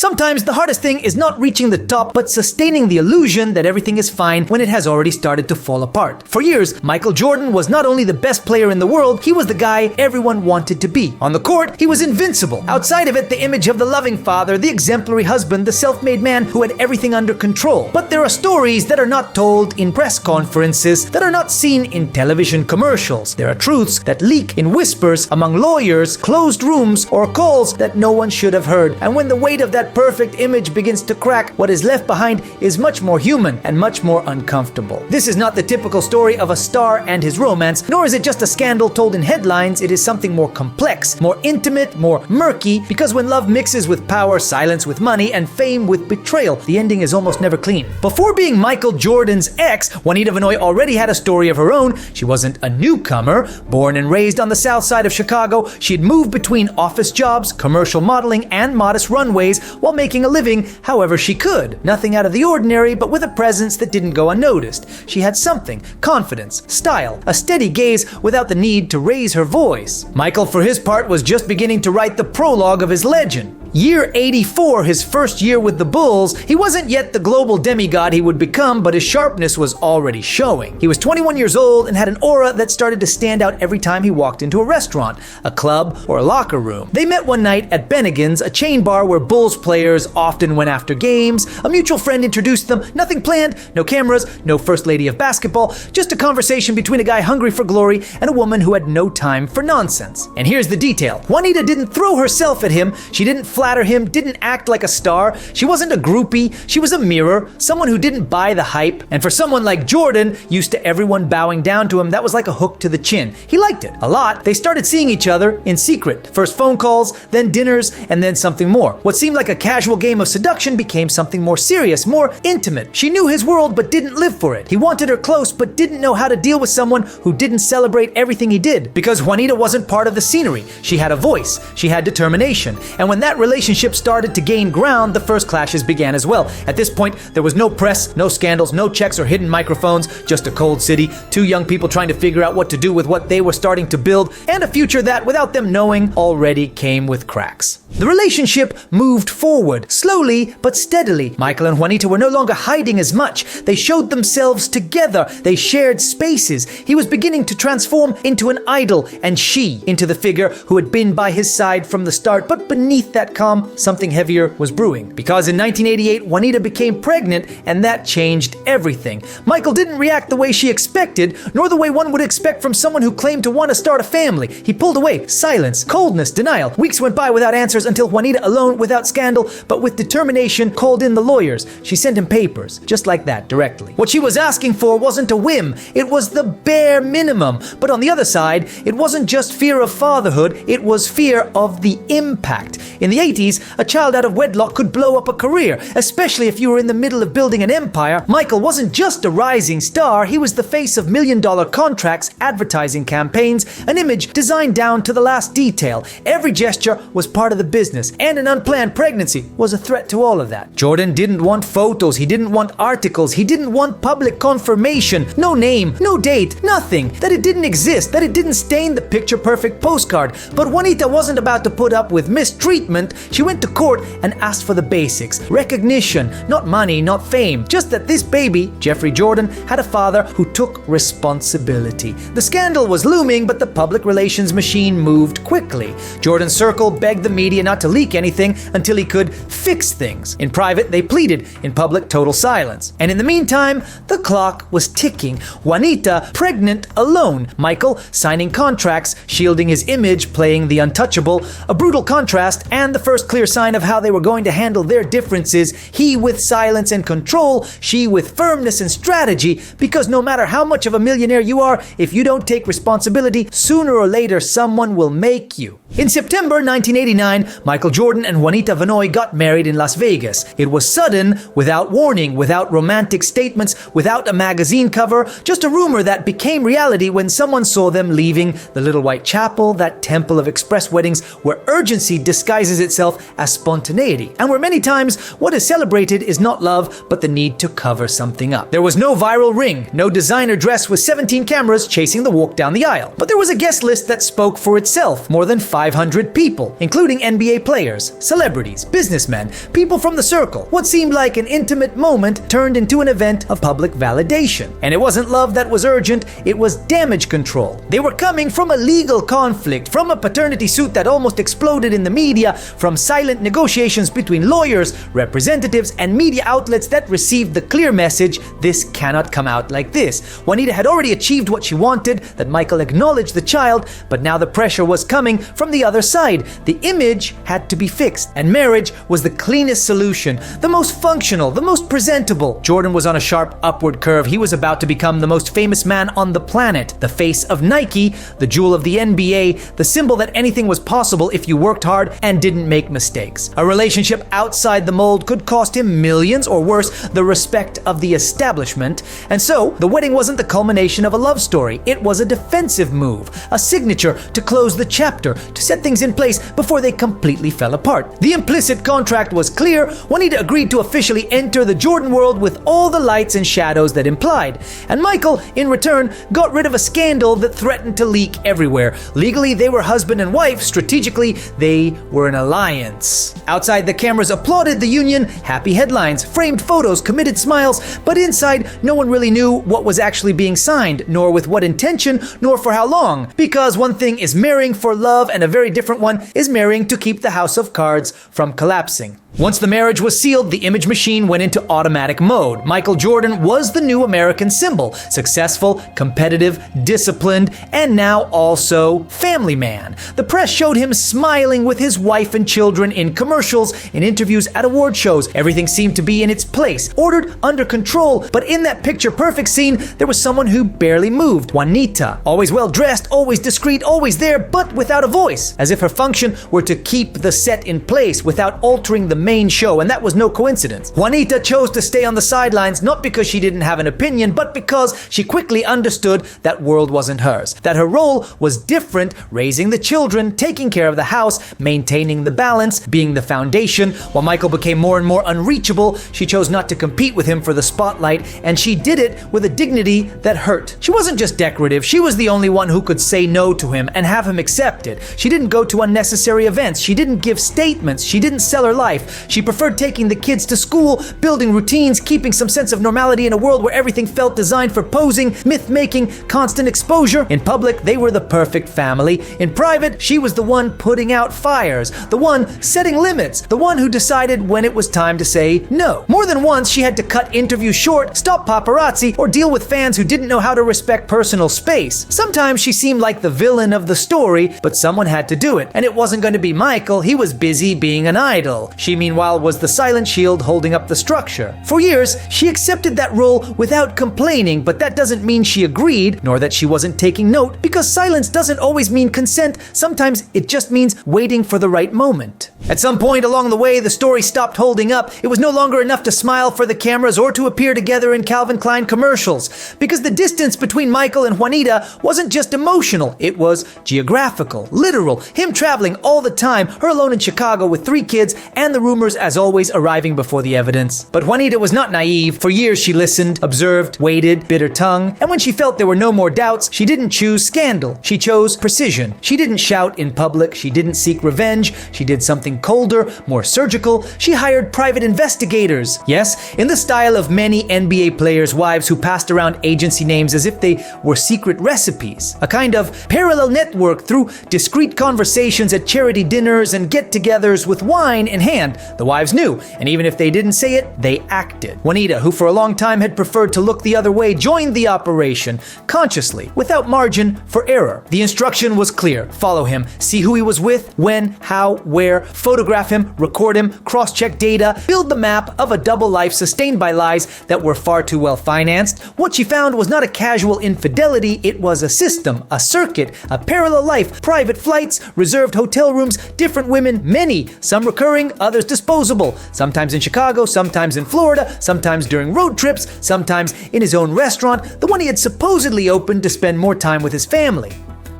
Sometimes the hardest thing is not reaching the top, but sustaining the illusion that everything is fine when it has already started to fall apart. For years, Michael Jordan was not only the best player in the world, he was the guy everyone wanted to be. On the court, he was invincible. Outside of it, the image of the loving father, the exemplary husband, the self-made man who had everything under control. But there are stories that are not told in press conferences, that are not seen in television commercials. There are truths that leak in whispers among lawyers, closed rooms, or calls that no one should have heard. And when the weight of that perfect image begins to crack, what is left behind is much more human and much more uncomfortable. This is not the typical story of a star and his romance, nor is it just a scandal told in headlines. It is something more complex, more intimate, more murky, because when love mixes with power, silence with money, and fame with betrayal, the ending is almost never clean. Before being Michael Jordan's ex, Juanita Vinoy already had a story of her own. She wasn't a newcomer. Born and raised on the south side of Chicago, she'd moved between office jobs, commercial modeling, and modest runways while making a living however she could. Nothing out of the ordinary, but with a presence that didn't go unnoticed. She had something: confidence, style, a steady gaze without the need to raise her voice. Michael, for his part, was just beginning to write the prologue of his legend. Year 84, his first year with the Bulls, he wasn't yet the global demigod he would become, but his sharpness was already showing. He was 21 years old and had an aura that started to stand out every time he walked into a restaurant, a club, or a locker room. They met one night at Bennigan's, a chain bar where Bulls players often went after games. A mutual friend introduced them. Nothing planned, no cameras, no first lady of basketball, just a conversation between a guy hungry for glory and a woman who had no time for nonsense. And here's the detail. Juanita didn't throw herself at him. She didn't flatter him, didn't act like a star. She wasn't a groupie. She was a mirror, someone who didn't buy the hype. And for someone like Jordan, used to everyone bowing down to him, that was like a hook to the chin. He liked it a lot. They started seeing each other in secret. First phone calls, then dinners, and then something more. What seemed like a casual game of seduction became something more serious, more intimate. She knew his world but didn't live for it. He wanted her close but didn't know how to deal with someone who didn't celebrate everything he did. Because Juanita wasn't part of the scenery. She had a voice. She had determination. And when that relationship started to gain ground, the first clashes began as well. At this point, there was no press, no scandals, no checks or hidden microphones, just a cold city, two young people trying to figure out what to do with what they were starting to build, and a future that, without them knowing, already came with cracks. The relationship moved forward, slowly but steadily. Michael and Juanita were no longer hiding as much. They showed themselves together. They shared spaces. He was beginning to transform into an idol, and she into the figure who had been by his side from the start. But beneath that calm, something heavier was brewing. Because in 1988, Juanita became pregnant, and that changed everything. Michael didn't react the way she expected, nor the way one would expect from someone who claimed to want to start a family. He pulled away. Silence, coldness, denial. Weeks went by without answers until Juanita, alone, without scandal, but with determination, called in the lawyers. She sent him papers, just like that, directly. What she was asking for wasn't a whim. It was the bare minimum. But on the other side, it wasn't just fear of fatherhood, it was fear of the impact. In the 80s, a child out of wedlock could blow up a career, especially if you were in the middle of building an empire. Michael wasn't just a rising star, he was the face of million-dollar contracts, advertising campaigns, an image designed down to the last detail. Every gesture was part of the business, and an unplanned pregnancy was a threat to all of that. Jordan didn't want photos, he didn't want articles, he didn't want public confirmation. No name, no date, nothing. That it didn't exist, that it didn't stain the picture-perfect postcard. But Juanita wasn't about to put up with mistreatment. She went to court and asked for the basics. Recognition, not money, not fame. Just that this baby, Jeffrey Jordan, had a father who took responsibility. The scandal was looming, but the public relations machine moved quickly. Jordan's circle begged the media not to leak anything until he could fix things. In private, they pleaded. In public, total silence. And in the meantime, the clock was ticking. Juanita, pregnant, alone. Michael, signing contracts, shielding his image, playing the untouchable. A brutal contrast, and the first clear sign of how they were going to handle their differences. He with silence and control, she with firmness and strategy. Because no matter how much of a millionaire you are, if you don't take responsibility, sooner or later someone will make you. In September 1989, Michael Jordan and Juanita Vinoy got married in Las Vegas. It was sudden, without warning, without romantic statements, without a magazine cover, just a rumor that became reality when someone saw them leaving the little white chapel, that temple of express weddings where urgency disguises itself itself as spontaneity, and where many times what is celebrated is not love, but the need to cover something up. There was no viral ring, no designer dress with 17 cameras chasing the walk down the aisle. But there was a guest list that spoke for itself, more than 500 people, including NBA players, celebrities, businessmen, people from the circle. What seemed like an intimate moment turned into an event of public validation. And it wasn't love that was urgent, it was damage control. They were coming from a legal conflict, from a paternity suit that almost exploded in the media, from silent negotiations between lawyers, representatives, and media outlets that received the clear message, this cannot come out like this. Juanita had already achieved what she wanted, that Michael acknowledged the child, but now the pressure was coming from the other side. The image had to be fixed, and marriage was the cleanest solution, the most functional, the most presentable. Jordan was on a sharp upward curve. He was about to become the most famous man on the planet, the face of Nike, the jewel of the NBA, the symbol that anything was possible if you worked hard and didn't make mistakes. A relationship outside the mold could cost him millions, or worse, the respect of the establishment. And so, the wedding wasn't the culmination of a love story. It was a defensive move, a signature to close the chapter, to set things in place before they completely fell apart. The implicit contract was clear. Juanita agreed to officially enter the Jordan world with all the lights and shadows that implied. And Michael, in return, got rid of a scandal that threatened to leak everywhere. Legally, they were husband and wife. Strategically, they were an alliance. Outside, the cameras applauded the union, happy headlines, framed photos, committed smiles, but inside, no one really knew what was actually being signed, nor with what intention, nor for how long. Because one thing is marrying for love, and a very different one is marrying to keep the house of cards from collapsing. Once the marriage was sealed, the image machine went into automatic mode. Michael Jordan was the new American symbol. Successful, competitive, disciplined, and now also family man. The press showed him smiling with his wife and children in commercials, in interviews at award shows. Everything seemed to be in its place, ordered, under control. But in that picture-perfect scene, there was someone who barely moved. Juanita. Always well-dressed, always discreet, always there, but without a voice. As if her function were to keep the set in place without altering the main show, and that was no coincidence. Juanita chose to stay on the sidelines, not because she didn't have an opinion, but because she quickly understood that world wasn't hers, that her role was different, raising the children, taking care of the house, maintaining the balance, being the foundation. While Michael became more and more unreachable, she chose not to compete with him for the spotlight, and she did it with a dignity that hurt. She wasn't just decorative, she was the only one who could say no to him and have him accept it. She didn't go to unnecessary events, she didn't give statements, she didn't sell her life. She preferred taking the kids to school, building routines, keeping some sense of normality in a world where everything felt designed for posing, myth-making, constant exposure. In public, they were the perfect family. In private, she was the one putting out fires, the one setting limits, the one who decided when it was time to say no. More than once, she had to cut interviews short, stop paparazzi, or deal with fans who didn't know how to respect personal space. Sometimes she seemed like the villain of the story, but someone had to do it. And it wasn't going to be Michael, he was busy being an idol. She, meanwhile, was the silent shield holding up the structure. For years, she accepted that role without complaining, but that doesn't mean she agreed, nor that she wasn't taking note, because silence doesn't always mean consent. Sometimes it just means waiting for the right moment. At some point along the way, the story stopped holding up. It was no longer enough to smile for the cameras or to appear together in Calvin Klein commercials, because the distance between Michael and Juanita wasn't just emotional, it was geographical, literal. Him traveling all the time, her alone in Chicago with 3 kids, and the rumors as always arriving before the evidence. But Juanita was not naive. For years she listened, observed, waited, bit her tongue, and when she felt there were no more doubts, she didn't choose scandal. She chose precision. She didn't shout in public. She didn't seek revenge. She did something colder, more surgical. She hired private investigators. Yes, in the style of many NBA players' wives who passed around agency names as if they were secret recipes. A kind of parallel network through discreet conversations at charity dinners and get-togethers with wine in hand. The wives knew, and even if they didn't say it, they acted. Juanita, who for a long time had preferred to look the other way, joined the operation, consciously, without margin for error. The instruction was clear. Follow him, see who he was with, when, how, where, photograph him, record him, cross-check data, build the map of a double life sustained by lies that were far too well financed. What she found was not a casual infidelity, it was a system, a circuit, a parallel life, private flights, reserved hotel rooms, different women, many, some recurring, others disposable, sometimes in Chicago, sometimes in Florida, sometimes during road trips, sometimes in his own restaurant, the one he had supposedly opened to spend more time with his family.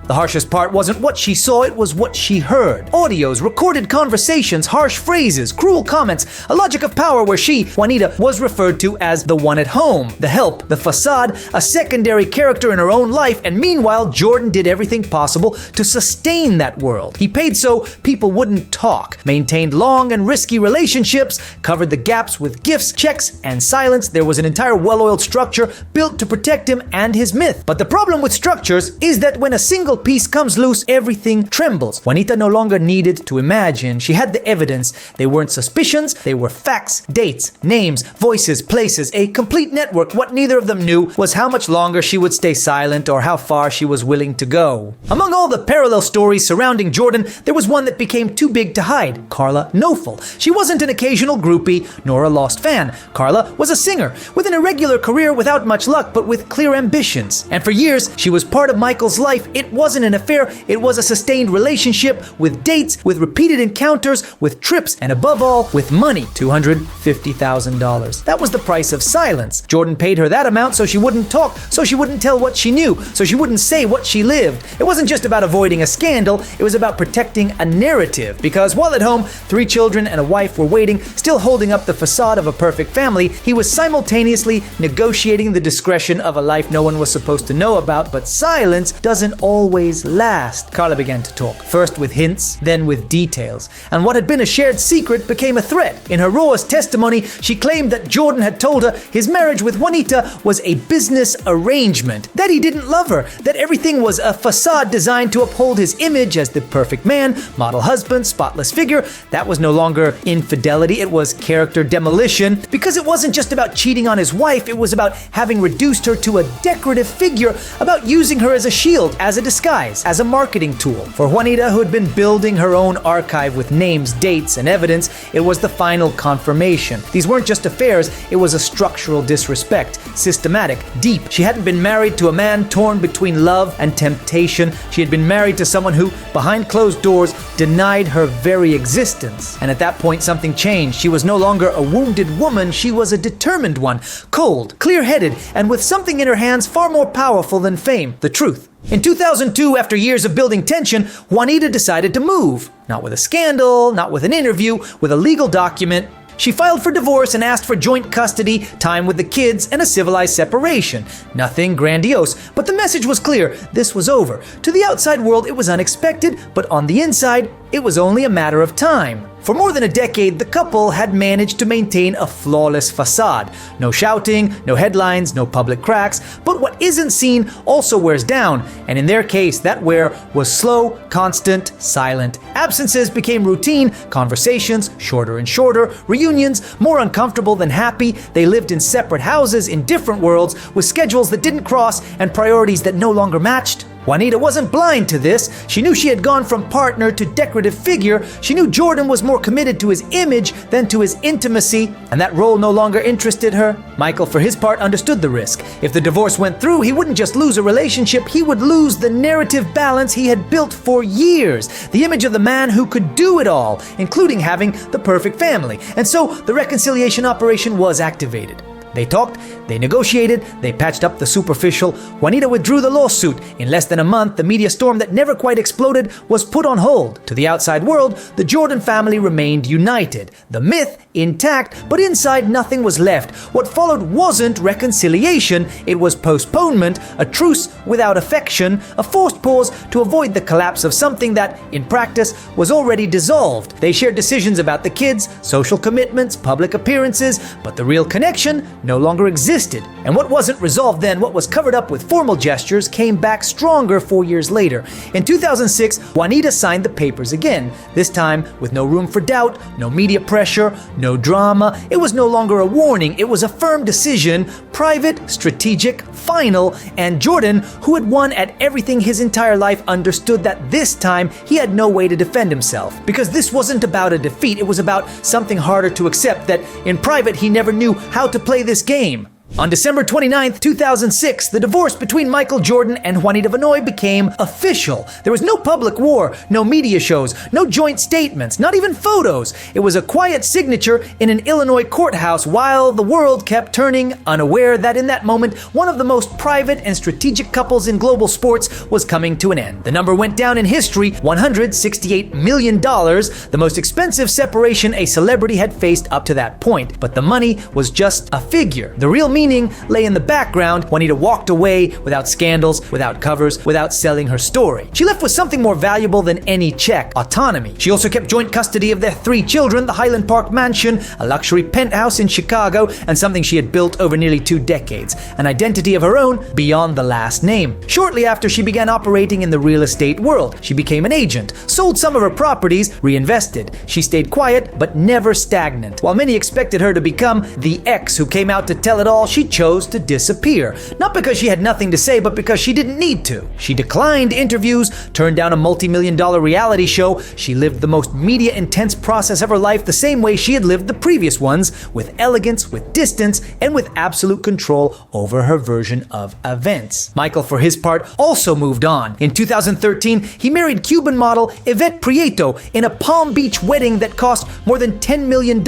The harshest part wasn't what she saw, it was what she heard. Audios, recorded conversations, harsh phrases, cruel comments, a logic of power where she, Juanita, was referred to as the one at home, the help, the facade, a secondary character in her own life, and meanwhile, Jordan did everything possible to sustain that world. He paid so people wouldn't talk, maintained long and risky relationships, covered the gaps with gifts, checks, and silence. There was an entire well-oiled structure built to protect him and his myth. But the problem with structures is that when a single piece comes loose, everything trembles. Juanita no longer needed to imagine. She had the evidence. They weren't suspicions, they were facts, dates, names, voices, places, a complete network. What neither of them knew was how much longer she would stay silent or how far she was willing to go. Among all the parallel stories surrounding Jordan, there was one that became too big to hide: Carla Knofel. She wasn't an occasional groupie, nor a lost fan. Carla was a singer, with an irregular career without much luck, but with clear ambitions. And for years, she was part of Michael's life. It wasn't an affair, it was a sustained relationship, with dates, with repeated encounters, with trips, and above all, with money. $250,000. That was the price of silence. Jordan paid her that amount so she wouldn't talk, so she wouldn't tell what she knew, so she wouldn't say what she lived. It wasn't just about avoiding a scandal, it was about protecting a narrative. Because while at home, 3 children and a wife were waiting, still holding up the facade of a perfect family, he was simultaneously negotiating the discretion of a life no one was supposed to know about. But silence doesn't always last. Carla began to talk, first with hints, then with details. And what had been a shared secret became a threat. In her rawest testimony, she claimed that Jordan had told her his marriage with Juanita was a business arrangement, that he didn't love her, that everything was a facade designed to uphold his image as the perfect man, model husband, spotless figure. That was no longer infidelity, it was character demolition, because it wasn't just about cheating on his wife, it was about having reduced her to a decorative figure, about using her as a shield, as a disguise, as a marketing tool. For Juanita, who had been building her own archive with names, dates, and evidence, it was the final confirmation. These weren't just affairs, it was a structural disrespect, systematic, deep. She hadn't been married to a man torn between love and temptation. She had been married to someone who, behind closed doors, denied her very existence. And at that point, something changed. She was no longer a wounded woman, she was a determined one, cold, clear-headed, and with something in her hands far more powerful than fame: the truth. In 2002, after years of building tension, Juanita decided to move. Not with a scandal, not with an interview, with a legal document. She filed for divorce and asked for joint custody, time with the kids, and a civilized separation. Nothing grandiose, but the message was clear: this was over. To the outside world, it was unexpected, but on the inside, it was only a matter of time. For more than a decade, the couple had managed to maintain a flawless facade. No shouting, no headlines, no public cracks, but what isn't seen also wears down, and in their case, that wear was slow, constant, silent. Absences became routine, conversations shorter and shorter, reunions more uncomfortable than happy. They lived in separate houses in different worlds, with schedules that didn't cross and priorities that no longer matched. Juanita wasn't blind to this. She knew she had gone from partner to decorative figure. She knew Jordan was more committed to his image than to his intimacy, and that role no longer interested her. Michael, for his part, understood the risk. If the divorce went through, he wouldn't just lose a relationship, he would lose the narrative balance he had built for years, the image of the man who could do it all, including having the perfect family. And so the reconciliation operation was activated. They talked, they negotiated, they patched up the superficial. Juanita withdrew the lawsuit. In less than a month, the media storm that never quite exploded was put on hold. To the outside world, the Jordan family remained united. The myth intact, but inside nothing was left. What followed wasn't reconciliation, it was postponement, a truce without affection, a forced pause to avoid the collapse of something that, in practice, was already dissolved. They shared decisions about the kids, social commitments, public appearances, but the real connection no longer existed. And what wasn't resolved then, what was covered up with formal gestures, came back stronger 4 years later. In 2006, Juanita signed the papers again, this time with no room for doubt, no media pressure, no drama. It was no longer a warning, it was a firm decision, private, strategic, final, and Jordan, who had won at everything his entire life, understood that this time he had no way to defend himself. Because this wasn't about a defeat, it was about something harder to accept, that in private he never knew how to play this game. On December 29, 2006, the divorce between Michael Jordan and Juanita Vinoy became official. There was no public war, no media shows, no joint statements, not even photos. It was a quiet signature in an Illinois courthouse while the world kept turning, unaware that in that moment, one of the most private and strategic couples in global sports was coming to an end. The number went down in history, $168 million, the most expensive separation a celebrity had faced up to that point. But the money was just a figure. The real meaning lay in the background. Juanita walked away without scandals, without covers, without selling her story. She left with something more valuable than any check: autonomy. She also kept joint custody of their 3 children, the Highland Park mansion, a luxury penthouse in Chicago, and something she had built over nearly 2 decades, an identity of her own beyond the last name. Shortly after she began operating in the real estate world, she became an agent, sold some of her properties, reinvested. She stayed quiet, but never stagnant. While many expected her to become the ex who came out to tell it all, she chose to disappear. Not because she had nothing to say, but because she didn't need to. She declined interviews, turned down a multi-million-dollar reality show. She lived the most media-intense process of her life the same way she had lived the previous ones, with elegance, with distance, and with absolute control over her version of events. Michael, for his part, also moved on. In 2013, he married Cuban model Yvette Prieto in a Palm Beach wedding that cost more than $10 million.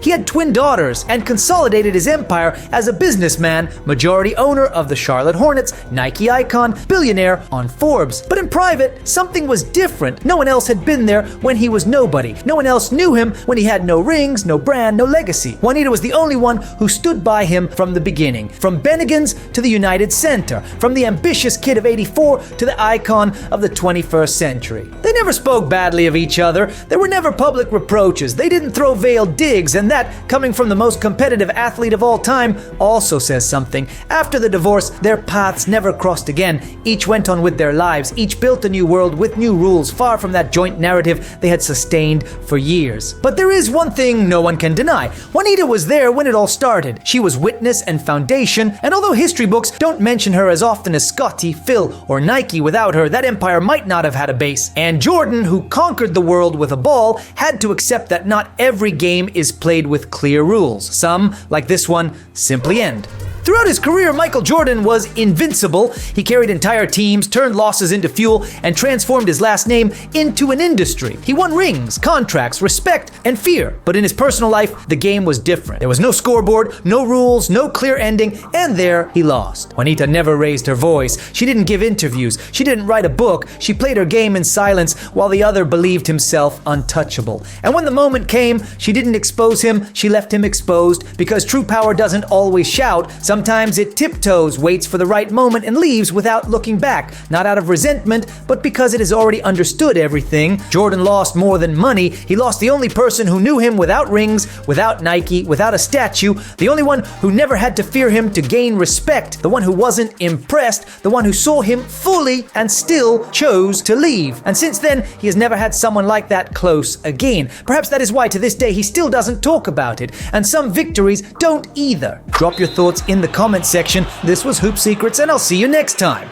He had twin daughters and consolidated his empire as a businessman, majority owner of the Charlotte Hornets, Nike icon, billionaire on Forbes. But in private, something was different. No one else had been there when he was nobody. No one else knew him when he had no rings, no brand, no legacy. Juanita was the only one who stood by him from the beginning. From Bennigan's to the United Center, from the ambitious kid of '84 to the icon of the 21st century. They never spoke badly of each other. There were never public reproaches. They didn't throw veiled digs, and that, coming from the most competitive athlete of all time, also says something. After the divorce, their paths never crossed again. Each went on with their lives. Each built a new world with new rules, far from that joint narrative they had sustained for years. But there is one thing no one can deny. Juanita was there when it all started. She was witness and foundation, and although history books don't mention her as often as Scottie, Phil, or Nike, without her, that empire might not have had a base. And Jordan, who conquered the world with a ball, had to accept that not every game is played with clear rules. Some, like this one, simply end. Throughout his career, Michael Jordan was invincible. He carried entire teams, turned losses into fuel, and transformed his last name into an industry. He won rings, contracts, respect, and fear. But in his personal life, the game was different. There was no scoreboard, no rules, no clear ending, and there he lost. Juanita never raised her voice. She didn't give interviews. She didn't write a book. She played her game in silence while the other believed himself untouchable. And when the moment came, she didn't expose him. She left him exposed, because true power doesn't always shout. Sometimes it tiptoes, waits for the right moment, and leaves without looking back, not out of resentment, but because it has already understood everything. Jordan lost more than money. He lost the only person who knew him without rings, without Nike, without a statue, the only one who never had to fear him to gain respect, the one who wasn't impressed, the one who saw him fully and still chose to leave. And since then, he has never had someone like that close again. Perhaps that is why to this day he still doesn't talk about it, and some victories don't either. Drop your thoughts in the comment section. This was Hoop Secrets, and I'll see you next time.